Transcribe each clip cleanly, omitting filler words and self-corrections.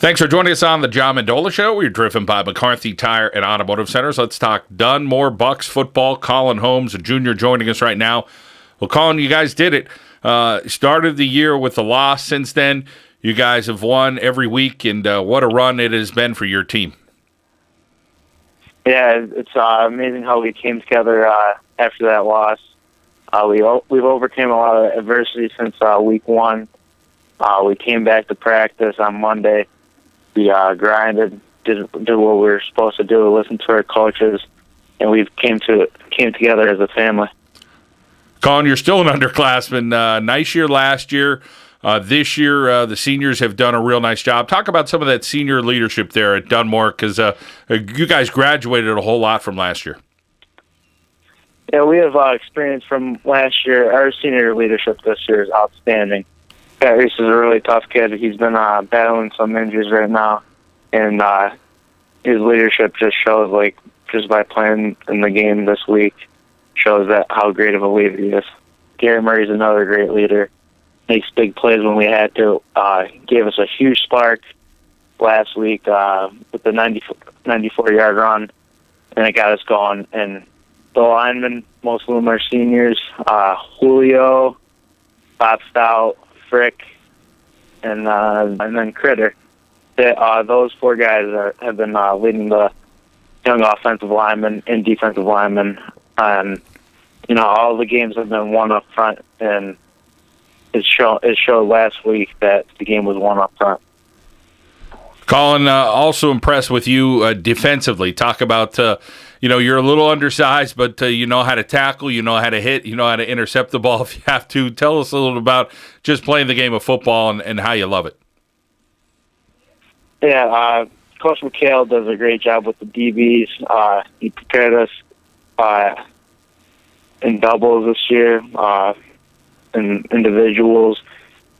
Thanks for joining us on the John Mendola Show. We're driven by McCarthy Tire and Automotive Centers. Let's talk Dunmore Bucks football. Colin Holmes, a junior, joining us right now. Well, Colin, you guys did it. Started the year with a loss. Since then, you guys have won every week, and what a run it has been for your team. Yeah, it's amazing how we came together after that loss. We've overcame a lot of adversity since week one. We came back to practice on Monday. We grinded, did what we were supposed to do, listened to our coaches, and we came together as a family. Colin, you're still an underclassman. Nice year last year. This year, the seniors have done a real nice job. Talk about some of that senior leadership there at Dunmore, because you guys graduated a whole lot from last year. Yeah, we have experience from last year. Our senior leadership this year is outstanding. Pat Reese is a really tough kid. He's been battling some injuries right now, and his leadership just shows, just by playing in the game this week, shows that how great of a leader he is. Gary Murray's another great leader. Makes big plays when we had to. Gave us a huge spark last week with the 94-yard run, and it got us going. And the linemen, most of them are seniors. Julio, Bob Stout, Frick, and then Critter. Those four guys have been leading the young offensive linemen and defensive linemen. All the games have been won up front, and it showed last week that the game was won up front. Colin, also impressed with you defensively. Talk about, you're a little undersized, but you know how to tackle, you know how to hit, you know how to intercept the ball if you have to. Tell us a little about just playing the game of football and how you love it. Yeah, Coach McHale does a great job with the DBs. He prepared us in doubles this year, in individuals,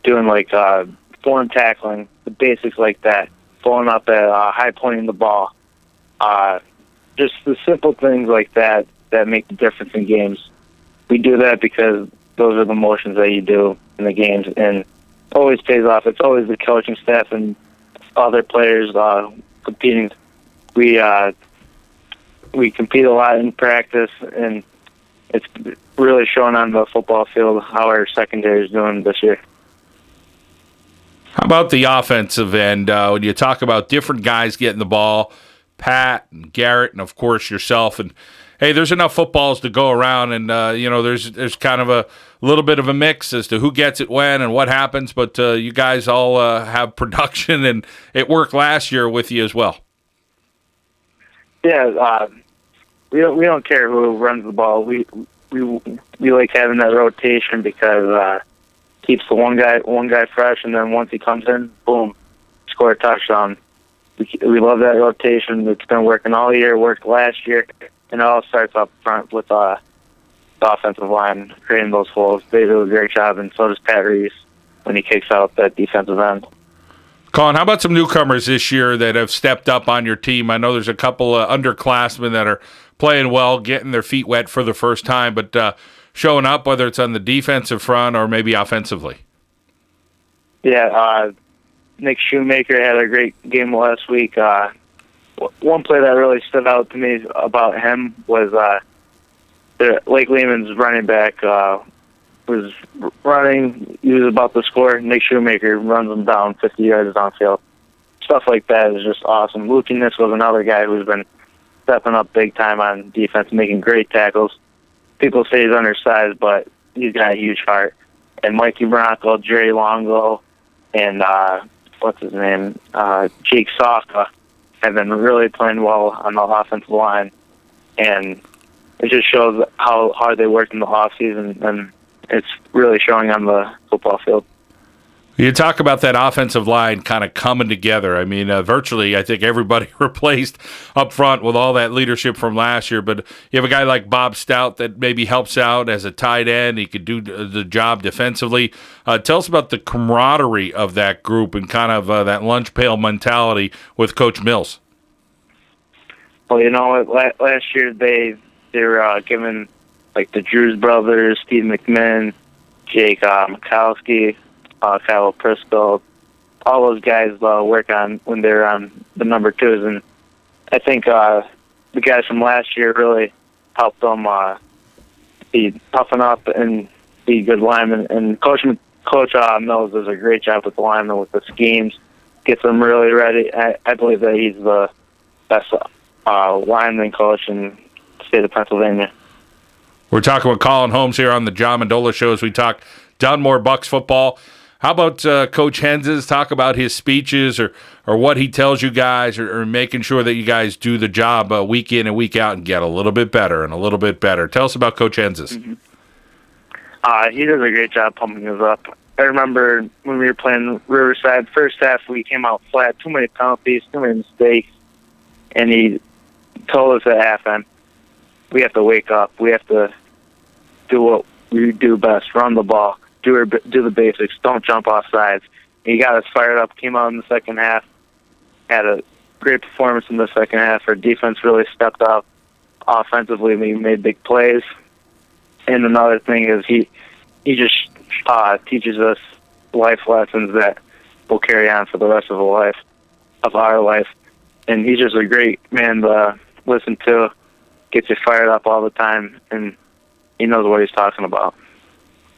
doing form tackling, the basics like that, pulling up at high pointing the ball. Just the simple things like that make the difference in games. We do that because those are the motions that you do in the games, and it always pays off. It's always the coaching staff and other players competing. We compete a lot in practice, and it's really showing on the football field how our secondary is doing this year. How about the offensive end? When you talk about different guys getting the ball, Pat and Garrett, and of course yourself, and hey, there's enough footballs to go around, and there's kind of a little bit of a mix as to who gets it when and what happens. But you guys all have production, and it worked last year with you as well. Yeah, we don't care who runs the ball. We like having that rotation because keeps the one guy fresh, and then once he comes in, boom, score a touchdown. We love that rotation. It's been working all year, worked last year, and it all starts up front with the offensive line creating those holes. They do a great job, and so does Pat Reese when he kicks out that defensive end. Colin, how about some newcomers this year that have stepped up on your team? I know there's a couple of underclassmen that are playing well, getting their feet wet for the first time, but showing up, whether it's on the defensive front or maybe offensively. Yeah, Nick Shoemaker had a great game last week. One play that really stood out to me about him was Lake Lehman's running back was running. He was about to score. Nick Shoemaker runs him down 50 yards downfield. Stuff like that is just awesome. Luke Innis was another guy who's been stepping up big time on defense, making great tackles. People say he's undersized, but he's got a huge heart. And Mikey Bronco, Jerry Longo, and what's his name, Jake Sofka have been really playing well on the offensive line. And it just shows how hard they worked in the offseason, and it's really showing on the football field. You talk about that offensive line kind of coming together. I mean, virtually, I think everybody replaced up front with all that leadership from last year. But you have a guy like Bob Stout that maybe helps out as a tight end. He could do the job defensively. Tell us about the camaraderie of that group and kind of that lunch pail mentality with Coach Mills. Well, last year they were given the Drews brothers, Steve McMinn, Jake Mikowski, Kyle Prisco, all those guys work on when they're on the number twos. And I think the guys from last year really helped them be toughen up and be good linemen. And Coach Mills does a great job with the linemen with the schemes, gets them really ready. I believe that he's the best lineman coach in the state of Pennsylvania. We're talking with Colin Holmes here on the John Mendola Show as we talk Dunmore Bucks football. How about Coach Henses? Talk about his speeches or what he tells you guys or making sure that you guys do the job week in and week out and get a little bit better and a little bit better. Tell us about Coach Henses. Mm-hmm. He does a great job pumping us up. I remember when we were playing Riverside, first half we came out flat, too many penalties, too many mistakes, and he told us at halftime, we have to wake up. We have to do what we do best, run the ball, do the basics, don't jump off sides. He got us fired up, came out in the second half, had a great performance in the second half. Our defense really stepped up offensively. We made big plays. And another thing is he just teaches us life lessons that we'll carry on for the rest of our life. And he's just a great man to listen to, gets you fired up all the time, and he knows what he's talking about.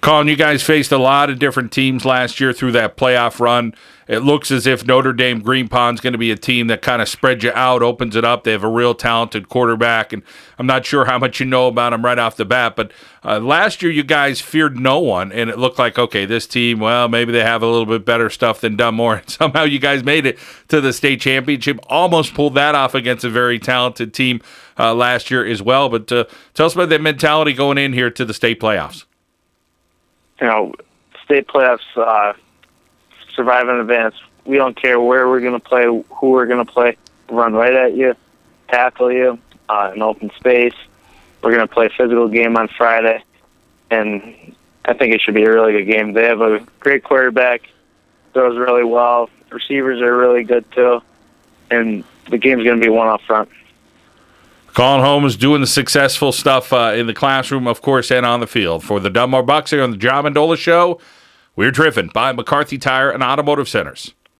Colin, you guys faced a lot of different teams last year through that playoff run. It looks as if Notre Dame Green Pond's going to be a team that kind of spreads you out, opens it up. They have a real talented quarterback, and I'm not sure how much you know about them right off the bat, but last year you guys feared no one, and it looked like, okay, this team, well, maybe they have a little bit better stuff than Dunmore. Somehow you guys made it to the state championship, almost pulled that off against a very talented team last year as well. But tell us about that mentality going in here to the state playoffs. State playoffs, survive in advance. We don't care where we're going to play, who we're going to play. Run right at you, tackle you in open space. We're going to play a physical game on Friday, and I think it should be a really good game. They have a great quarterback, throws really well. Receivers are really good too, and the game's going to be one up front. Colin Holmes doing the successful stuff in the classroom, of course, and on the field. For the Dunmore Bucks here on the John Mendola Show, we're driven by McCarthy Tire and Automotive Centers.